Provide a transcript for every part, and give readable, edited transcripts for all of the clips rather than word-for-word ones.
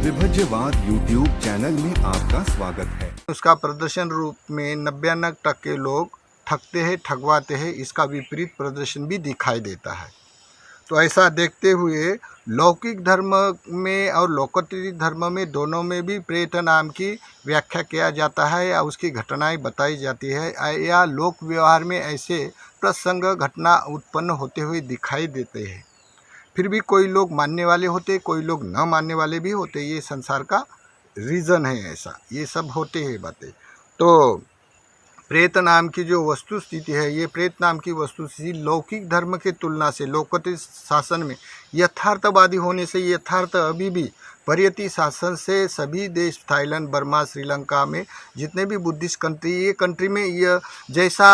विभज्यवाद YouTube channel में आपका स्वागत है। उसका प्रदर्शन रूप में 99% लोग ठगते हैं, ठगवाते हैं। इसका विपरीत प्रदर्शन भी दिखाई देता है। तो ऐसा देखते हुए लौकिक धर्म में और लोकोत्तरी धर्म में दोनों में भी प्रेत नाम की व्याख्या किया जाता है या उसकी घटनाएं बताई जाती है या लोक व्यवहार में ऐसे प्रसंग घटना उत्पन्न होते हुए दिखाई देते हैं। फिर भी कोई लोग मानने वाले होते, कोई लोग न मानने वाले भी होते। ये संसार का रीज़न है, ऐसा ये सब होते हैं बातें। तो प्रेत नाम की जो वस्तु स्थिति है, ये प्रेत नाम की वस्तु स्थिति लौकिक धर्म की तुलना से लोकोत्तरी शासन में यथार्थवादी होने से यथार्थ अभी भी पर्यती शासन से सभी देश थाईलैंड, बर्मा, श्रीलंका में जितने भी बुद्धिस्ट कंट्री, ये कंट्री में यह जैसा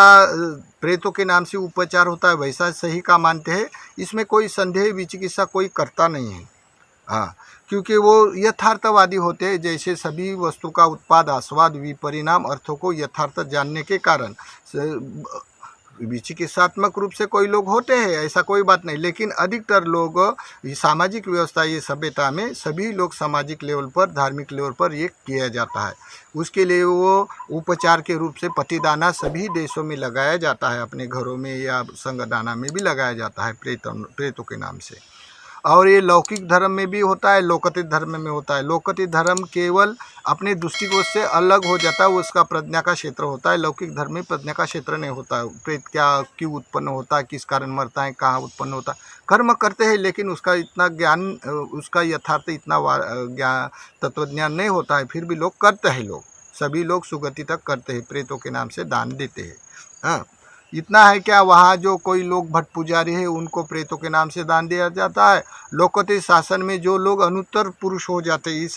प्रेतों के नाम से उपचार होता है वैसा सही का मानते हैं। इसमें कोई संदेह विचिकित्सा कोई करता नहीं है। हाँ, क्योंकि वो यथार्थवादी होते हैं। जैसे सभी वस्तु का उत्पाद, आस्वाद, विपरिणाम अर्थों को यथार्थ जानने के कारण विचिकित्सात्मक रूप से कोई लोग होते हैं, ऐसा कोई बात नहीं। लेकिन अधिकतर लोग सामाजिक व्यवस्था, ये सभ्यता में सभी लोग सामाजिक लेवल पर, धार्मिक लेवल पर ये किया जाता है। उसके लिए वो उपचार के रूप से पतिदाना सभी देशों में लगाया जाता है, अपने घरों में या संगदाना में भी लगाया जाता है प्रेतों के नाम से। और ये लौकिक धर्म में भी होता है, लोकोत्तरी धर्म में होता है। लोकोत्तरी धर्म केवल अपने दृष्टिकोण से अलग हो जाता है, वो उसका प्रज्ञा का क्षेत्र होता है। लौकिक धर्म में प्रज्ञा का क्षेत्र नहीं होता है। प्रेत क्या क्यों उत्पन्न होता है, किस कारण मरता है, कहाँ उत्पन्न होता है, कर्म करते हैं, लेकिन उसका इतना ज्ञान, उसका यथार्थ इतना ज्ञान तत्वज्ञान नहीं होता है। फिर भी लोग करते हैं, लोग सभी लोग सुगति तक करते हैं, प्रेतों के नाम से दान देते हैं। हाँ, इतना है क्या, वहाँ जो कोई लोग भट्ट पुजारी है उनको प्रेतों के नाम से दान दिया जाता है। लोकोत्तरी शासन में जो लोग अनुत्तर पुरुष हो जाते हैं, इस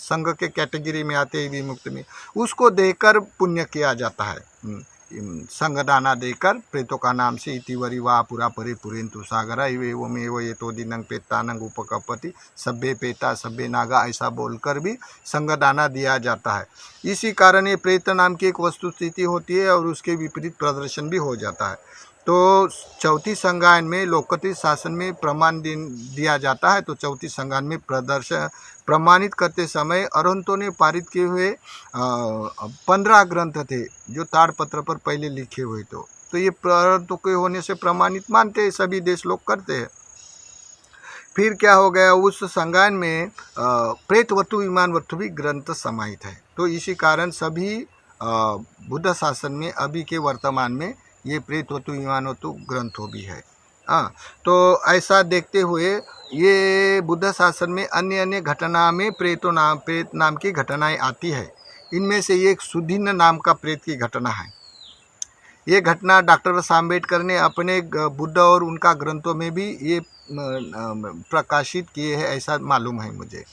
संघ के कैटेगरी में आते हैं, विमुक्त में, उसको देकर पुण्य किया जाता है। संगदाना देकर प्रेतों का नाम से इतिवरी वा पुरा परे पुरेन्तु सागरा एवं ये तो दिनंग पेतानंग उपकपति सभ्य पेता सभ्य नागा, ऐसा बोलकर भी संगदाना दिया जाता है। इसी कारण ये प्रेत नाम की एक वस्तु स्थिति होती है और उसके विपरीत प्रदर्शन भी हो जाता है। तो चौथी संज्ञान में लोकोत्तरी शासन में प्रमाण दिया जाता है। तो चौथी संज्ञान में प्रदर्शन प्रमाणित करते समय अरहंतों ने पारित किए हुए 15 ग्रंथ थे जो ताड़पत्र पर पहले लिखे हुए। तो ये अरहंतों के होने से प्रमाणित मानते हैं, सभी देश लोग करते हैं। फिर क्या हो गया, उस संज्ञान में प्रेत वस्तु, विमान वस्तु भी ग्रंथ समाहित है। तो इसी कारण सभी बुद्ध शासन में अभी के वर्तमान में ये प्रेत वस्तु, विमान वस्तु ग्रंथों भी है। हाँ, तो ऐसा देखते हुए ये बुद्ध शासन में अन्य अन्य घटना में प्रेत नाम की घटनाएं आती है। इनमें से एक सुदीन नाम का प्रेत की घटना है। ये घटना डॉक्टर आम्बेडकर ने अपने बुद्ध और उनका ग्रंथों में भी ये प्रकाशित किए हैं, ऐसा मालूम है मुझे।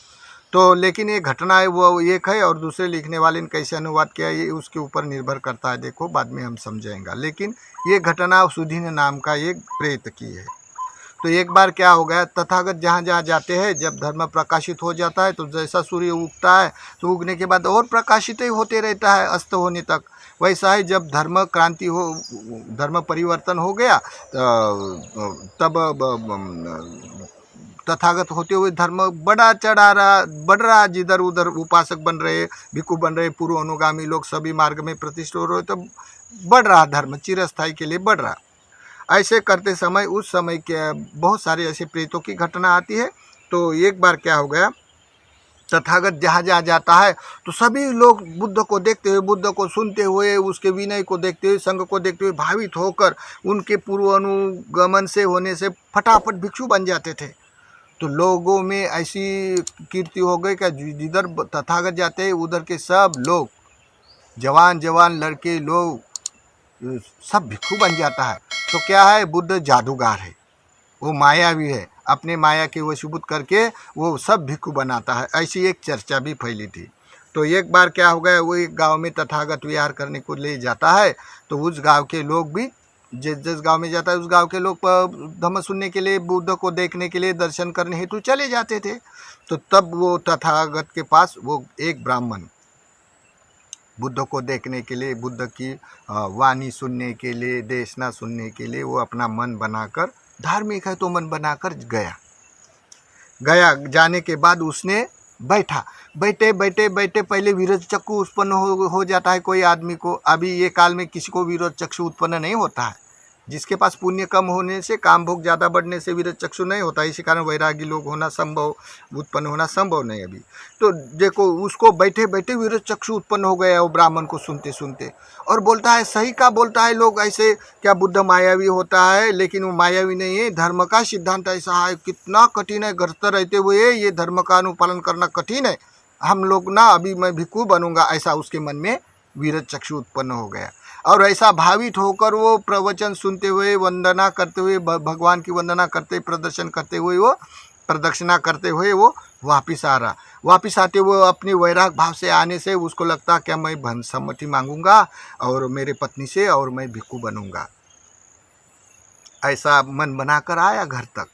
तो लेकिन ये घटना है वो एक है और दूसरे लिखने वाले ने कैसे अनुवाद किया ये उसके ऊपर निर्भर करता है। देखो बाद में हम समझेंगे। लेकिन ये घटना सुदीन नाम का एक प्रेत की है। तो एक बार क्या हो गया, तथागत जहाँ जहाँ जाते हैं, जब धर्म प्रकाशित हो जाता है तो जैसा सूर्य उगता है तो उगने के बाद और प्रकाशित ही होते रहता है अस्त होने तक। वैसा ही जब धर्म क्रांति हो, धर्म परिवर्तन हो गया, तब तथागत होते हुए धर्म बढ़ रहा, जिधर उधर उपासक बन रहे, भिक्षु बन रहे, पूर्व अनुगामी लोग सभी मार्ग में प्रतिष्ठित हो रहे, तो बढ़ रहा धर्म, चिरस्थायी के लिए बढ़ रहा। ऐसे करते समय उस समय के बहुत सारे ऐसे प्रेतों की घटना आती है। तो एक बार क्या हो गया, तथागत जहाँ जहाँ जाता है तो सभी लोग बुद्ध को देखते हुए, बुद्ध को सुनते हुए, उसके विनय को देखते हुए, संघ को देखते हुए भावित होकर उनके पूर्व अनुगमन से होने से फटाफट भिक्षु बन जाते थे। तो लोगों में ऐसी कीर्ति हो गई कि जिधर तथागत जाते हैं उधर के सब लोग, जवान जवान लड़के लोग, सब भिक्षु बन जाता है। तो क्या है, बुद्ध जादूगर है, वो मायावी है, अपने माया के वशीभूत करके वो सब भिक्षु बनाता है। ऐसी एक चर्चा भी फैली थी। तो एक बार क्या हो गया, वो एक गांव में तथागत विहार करने को ले जाता है। तो उस गांव के लोग भी, जिस गांव में जाता है उस गांव के लोग धम्म सुनने के लिए, बुद्ध को देखने के लिए, दर्शन करने हेतु चले जाते थे। तो तब वो तथागत के पास वो एक ब्राह्मण बुद्ध को देखने के लिए, बुद्ध की वाणी सुनने के लिए, देशना सुनने के लिए वो अपना मन बनाकर, धार्मिक है तो मन बनाकर गया। जाने के बाद उसने बैठा, बैठे बैठे बैठे पहले विरोध चक्षु उत्पन्न हो जाता है कोई आदमी को। अभी ये काल में किसी को विरोध चक्षु उत्पन्न नहीं होता है। जिसके पास पुण्य कम होने से, काम भोग ज़्यादा बढ़ने से विरोध चक्षु नहीं होता। इसी कारण वैरागी लोग होना संभव, उत्पन्न होना संभव नहीं अभी। तो देखो उसको बैठे बैठे विरोध चक्षु उत्पन्न हो गया वो ब्राह्मण को सुनते सुनते, और बोलता है सही का बोलता है लोग ऐसे क्या बुद्ध मायावी होता है, लेकिन वो मायावी नहीं है। धर्म का सिद्धांत ऐसा है, कितना कठिन है, घर पर रहते हुए ये धर्म का अनुपालन करना कठिन है। हम लोग ना अभी मैं भिक्खु बनूंगा, ऐसा उसके मन में विरोध चक्षु उत्पन्न हो गया। और ऐसा भावित होकर वो प्रवचन सुनते हुए, वंदना करते हुए, भगवान की वंदना करते, प्रदर्शन करते हुए, वो प्रदक्षिणा करते हुए वो वापिस आ रहा। वापिस आते हुए अपने वैराग भाव से आने से उसको लगता क्या मैं धन सम्मति मांगूंगा और मेरे पत्नी से, और मैं भिक्खु बनूंगा। ऐसा मन बनाकर आया घर तक।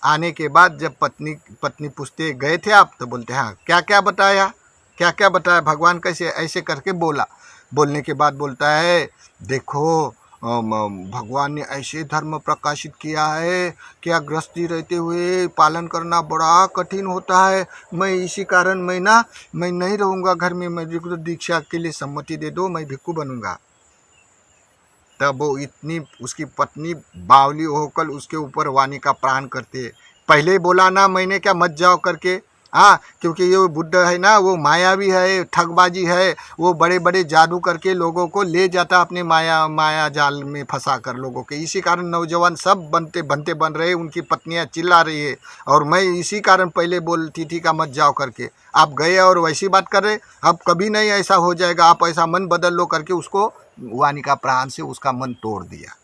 आने के बाद जब पत्नी पूछते गए थे आप, तो बोलते हाँ क्या क्या बताया, क्या क्या बताया भगवान, कैसे, ऐसे करके बोला। बोलने के बाद बोलता है देखो भगवान ने ऐसे धर्म प्रकाशित किया है, क्या गृहस्थी रहते हुए पालन करना बड़ा कठिन होता है। मैं इसी कारण मैं नहीं रहूँगा घर में, मैं दीक्षा के लिए सम्मति दे दो, मैं भिक्खु बनूंगा। तब वो इतनी उसकी पत्नी बावली होकर उसके ऊपर वाणी का प्राण करते। पहले बोला ना मैंने क्या मत जाओ करके, हाँ, क्योंकि ये बुद्ध है ना, वो मायावी है, ठगबाजी है, वो बड़े बड़े जादू करके लोगों को ले जाता अपने माया जाल में फंसा कर लोगों के। इसी कारण नौजवान सब बनते बन रहे, उनकी पत्नियां चिल्ला रही है, और मैं इसी कारण पहले बोलती थी का मत जाओ करके। आप गए और वैसी बात कर रहे, अब कभी नहीं ऐसा हो जाएगा, आप ऐसा मन बदल लो करके उसको वाणी का प्राण से उसका मन तोड़ दिया।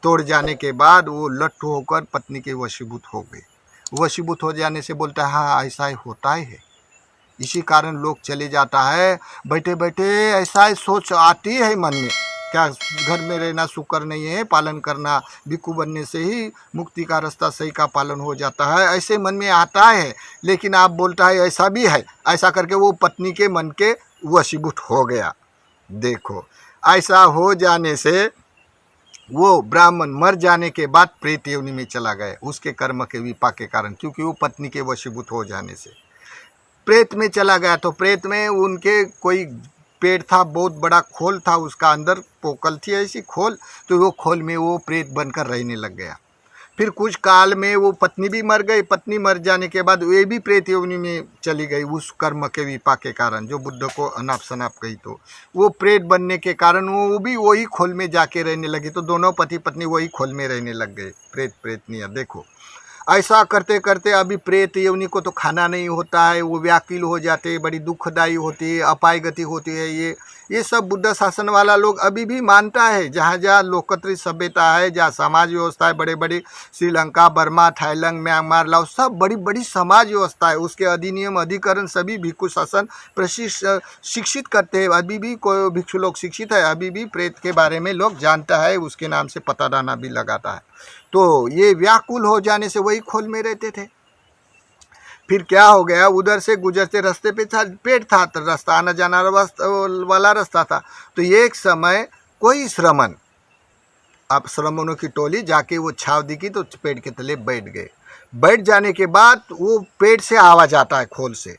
तोड़ जाने के बाद वो लट्ठ होकर पत्नी के वशीभूत हो गए। वशीभूत हो जाने से बोलता है हाँ ऐसा ही होता है। इसी कारण लोग चले जाता है, बैठे बैठे ऐसा ही सोच आती है मन में, क्या घर में रहना सुकर नहीं है, पालन करना, भिक्खु बनने से ही मुक्ति का रास्ता सही का पालन हो जाता है, ऐसे मन में आता है। लेकिन आप बोलता है ऐसा भी है, ऐसा करके वो पत्नी के मन के वशीभूत हो गया। देखो ऐसा हो जाने से वो ब्राह्मण मर जाने के बाद प्रेत योनि में चला गया, उसके कर्म के विपाक के कारण, क्योंकि वो पत्नी के वशीभूत हो जाने से प्रेत में चला गया। तो प्रेत में उनके कोई पेड़ था, बहुत बड़ा खोल था, उसका अंदर पोकल थी ऐसी खोल, तो वो खोल में वो प्रेत बनकर रहने लग गया। फिर कुछ काल में वो पत्नी भी मर गई। पत्नी मर जाने के बाद वे भी प्रेत योनि में चली गई उस कर्म के विपाक के कारण, जो बुद्ध को अनाप शनाप कही। तो वो प्रेत बनने के कारण वो भी वही खोल में जाके रहने लगी। तो दोनों पति पत्नी वही खोल में रहने लग गए, प्रेत प्रेतनियाँ। देखो ऐसा करते करते अभी प्रेत योनि को तो खाना नहीं होता है, वो व्याकुल हो जाते, बड़ी दुखदायी होती है, अपाय गति होती है। ये सब बुद्ध शासन वाला लोग अभी भी मानता है। जहाँ जहाँ लोकतांत्रिक सभ्यता है, जहाँ समाज व्यवस्था है, बड़े बड़े Sri Lanka, Burma, Thailand, Myanmar, Laos, सब बड़ी बड़ी समाज व्यवस्था है। उसके अधिनियम अधिकरण सभी भिक्षु शासन शिक्षित करते हैं। अभी भी कोई भिक्षु लोग शिक्षित है, अभी भी प्रेत के बारे में लोग जानता है, उसके नाम से पतादाना भी लगाता है। तो ये व्याकुल हो जाने से वही खोल में रहते थे। फिर क्या हो गया, उधर से गुजरते रास्ते पे था, पेड़ था, तो रास्ता आना जाना वाला रास्ता था। तो एक समय कोई श्रमण, अब श्रमणों की टोली जाके वो छाव दिखी तो पेड़ के तले बैठ गए। बैठ जाने के बाद वो पेड़ से आवाज आता है खोल से,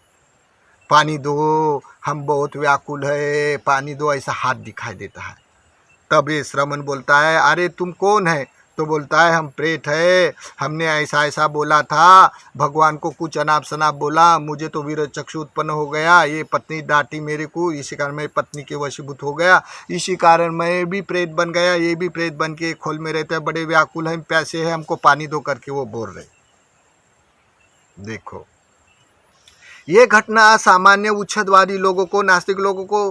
पानी दो, हम बहुत व्याकुल है, पानी दो, ऐसा हाथ दिखाई देता है। तब ये श्रमण बोलता है अरे तुम कौन है? तो बोलता है हम प्रेत है, हमने ऐसा ऐसा बोला था, भगवान को कुछ अनाप शनाप बोला, मुझे तो विरोध चक्षु उत्पन्न हो गया, ये पत्नी डांटी मेरे को, इसी कारण मैं पत्नी के वशीभूत हो गया, इसी कारण मैं भी प्रेत बन गया, ये भी प्रेत बन के खोल में रहते हैं, बड़े व्याकुल हैं, प्यासे हैं, हमको पानी दो करके वो बोल रहे। देखो ये घटना सामान्य उच्छेदवादी लोगों को, नास्तिक लोगों को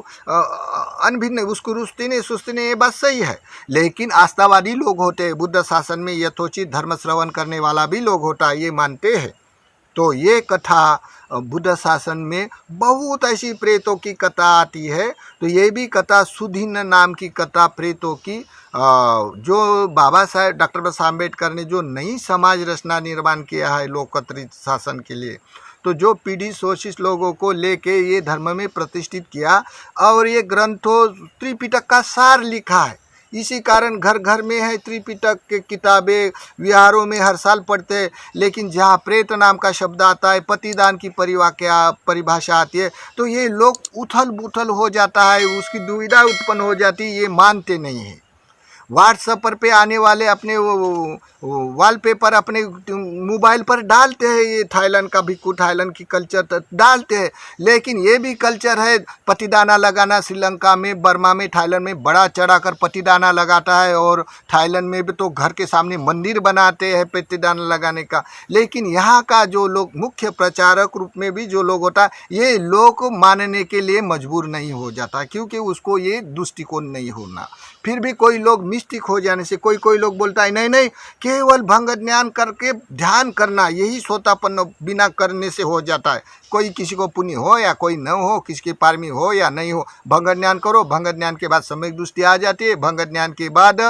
अनभिन्न, उसको रुचती नहीं सुस्ती नहीं, ये बात सही है। लेकिन आस्थावादी लोग होते हैं, बुद्ध शासन में यथोचित धर्म श्रवण करने वाला भी लोग होता है, ये मानते हैं। तो ये कथा बुद्ध शासन में बहुत ऐसी प्रेतों की कथा आती है। तो ये भी कथा सुधीन नाम की कथा प्रेतों की, जो बाबा साहेब डॉक्टर बाबा साहेब अम्बेडकर ने जो नई समाज रचना निर्माण किया है लोकतांत्रिक शासन के लिए, तो जो पीढ़ी शोषित लोगों को लेके ये धर्म में प्रतिष्ठित किया, और ये ग्रंथों त्रिपिटक का सार लिखा है। इसी कारण घर घर में है त्रिपिटक के किताबें, विहारों में हर साल पढ़ते हैं। लेकिन जहाँ प्रेत नाम का शब्द आता है, पतिदान की परिभाषा आती है, तो ये लोग उथल पुथल हो जाता है, उसकी दुविधा उत्पन्न हो जाती है, ये मानते नहीं हैं। व्हाट्सएप पे आने वाले अपने वॉलपेपर अपने मोबाइल पर डालते हैं, ये थाईलैंड का भिक्खू थाईलैंड की कल्चर डालते हैं। लेकिन ये भी कल्चर है पतिदाना लगाना। श्रीलंका में, बर्मा में, थाईलैंड में बड़ा चढ़ाकर पतिदाना लगाता है, और थाईलैंड में भी तो घर के सामने मंदिर बनाते हैं पतिदाना लगाने का। लेकिन यहाँ का जो लोग मुख्य प्रचारक रूप में भी जो लोग होता है, ये लोग मानने के लिए मजबूर नहीं हो जाता, क्योंकि उसको ये दृष्टिकोण नहीं होना। फिर भी कोई लोग मिस्टिक हो जाने से कोई लोग बोलता है नहीं नहीं, केवल भंग ज्ञान करके ध्यान करना यही सोतापन्न बिना करने से हो जाता है। कोई किसी को पुण्य हो या कोई न हो, किसी की पारमी हो या नहीं हो, भंग ज्ञान करो। भंग ज्ञान के बाद सम्यक दृष्टि आ जाती है। भंग ज्ञान के बाद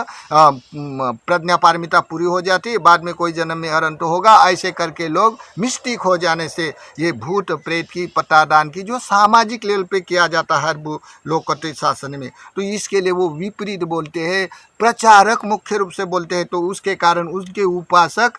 प्रज्ञा पारमिता पूरी हो जाती है। बाद में कोई जन्म में अरंत होगा। ऐसे करके लोग मिस्टिक हो जाने से ये भूत प्रेत की पतादान की जो सामाजिक लेवल पे किया जाता है हर लोकतांत्रिक शासन में, तो इसके लिए वो विपरीत बोलते हैं। प्रचारक मुख्य रूप से बोलते हैं, तो उसके कारण उसके उपासक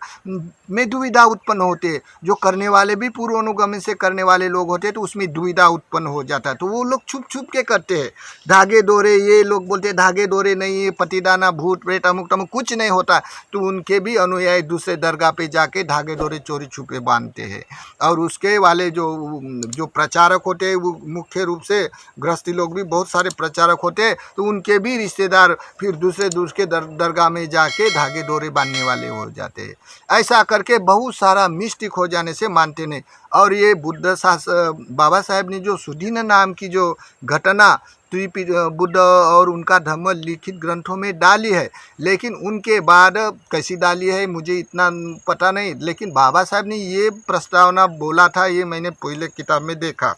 में दुविधा उत्पन्न होते हैं। जो करने वाले भी पूर्व अनुगमन से करने वाले लोग होते हैं, तो उसमें दुविधा उत्पन्न हो जाता है। तो वो लोग छुप छुप के करते हैं। धागे डोरे, ये लोग बोलते हैं धागे डोरे नहीं है, पतिदाना भूत प्रेत अमुक तमुक कुछ नहीं होता। तो उनके भी अनुयायी दूसरे दरगाह पे जाके धागे डोरे चोरी छुपे बांधते हैं। और उसके वाले जो प्रचारक होते हैं, वो मुख्य रूप से गृहस्थी लोग भी बहुत सारे प्रचारक होते हैं, तो उनके भी रिश्तेदार फिर दूसरे के दरगाह में जाके धागे डोरे बांधने वाले हो जाते हैं। ऐसा करके बहुत सारा मिस्टिक हो जाने से मानते नहीं। और ये बाबा साहेब ने जो सुदीन नाम की जो घटना बुद्ध और उनका धर्म लिखित ग्रंथों में डाली है, लेकिन उनके बाद कैसी डाली है मुझे इतना पता नहीं। लेकिन बाबा साहब ने ये प्रस्तावना बोला था, ये मैंने पहले किताब में देखा।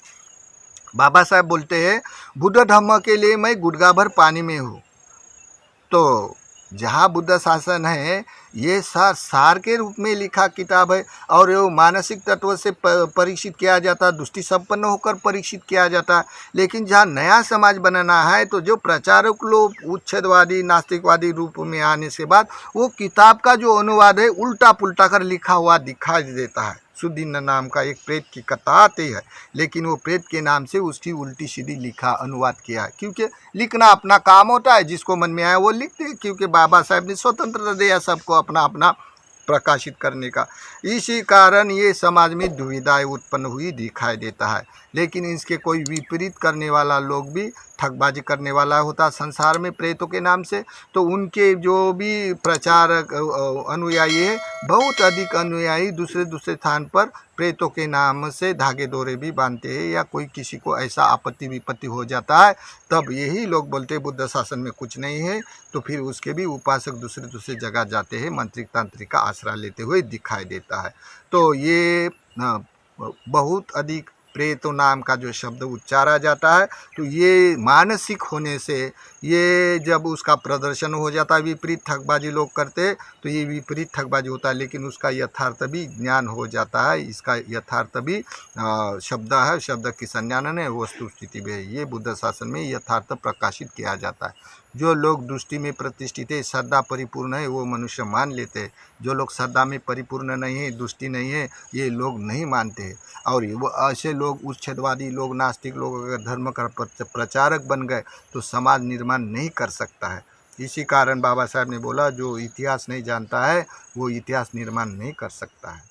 बाबा साहब बोलते हैं बुद्ध धर्म के लिए मैं गुड़गा भर पानी में हूँ। तो जहाँ बुद्ध शासन है, ये सार के रूप में लिखा किताब है, और ये मानसिक तत्व से परीक्षित किया जाता, दृष्टि संपन्न होकर परीक्षित किया जाता। लेकिन जहाँ नया समाज बनाना है, तो जो प्रचारक लोग उच्छेदवादी नास्तिकवादी रूप में आने के बाद वो किताब का जो अनुवाद है उल्टा पुल्टा कर लिखा हुआ दिखाई देता है। सुदीन नाम का एक प्रेत की कथा आती है, लेकिन वो प्रेत के नाम से उसकी उल्टी सीधी लिखा अनुवाद किया है। क्योंकि लिखना अपना काम होता है, जिसको मन में आया वो लिखते हैं, क्योंकि बाबा साहब ने स्वतंत्रता दिया सबको अपना अपना प्रकाशित करने का। इसी कारण ये समाज में दुविधाएं उत्पन्न हुई दिखाई देता है। लेकिन इसके कोई विपरीत करने वाला लोग भी ठगबाजी करने वाला होता संसार में प्रेतों के नाम से, तो उनके जो भी प्रचारक अनुयायी है, बहुत अधिक अनुयायी दूसरे स्थान पर प्रेतों के नाम से धागे डोरे भी बांधते हैं। या कोई किसी को ऐसा आपत्ति विपत्ति हो जाता है, तब यही लोग बोलते हैं बुद्ध शासन में कुछ नहीं है, तो फिर उसके भी उपासक दूसरे जगह जाते हैं, मंत्रिक तांत्रिक का आसरा लेते हुए दिखाई देता है। तो ये बहुत अधिक प्रेतो नाम का जो शब्द उच्चारा जाता है, तो ये मानसिक होने से ये जब उसका प्रदर्शन हो जाता है, विपरीत ठगबाजी लोग करते, तो ये विपरीत ठगबाजी होता है। लेकिन उसका यथार्थ भी ज्ञान हो जाता है, इसका यथार्थ भी शब्द है, शब्द की संज्ञानन है, वस्तु स्थिति भी है। ये बुद्ध शासन में यथार्थ प्रकाशित किया जाता है। जो लोग दृष्टि में प्रतिष्ठित है, श्रद्धा परिपूर्ण है, वो मनुष्य मान लेते हैं। जो लोग श्रद्धा में परिपूर्ण नहीं है, दृष्टि नहीं है, ये लोग नहीं मानते हैं। और वो ऐसे लोग उच्छेदवादी लोग, नास्तिक लोग अगर धर्म का प्रचारक बन गए, तो समाज निर्माण नहीं कर सकता है। इसी कारण बाबा साहब ने बोला, जो इतिहास नहीं जानता है वो इतिहास निर्माण नहीं कर सकता है।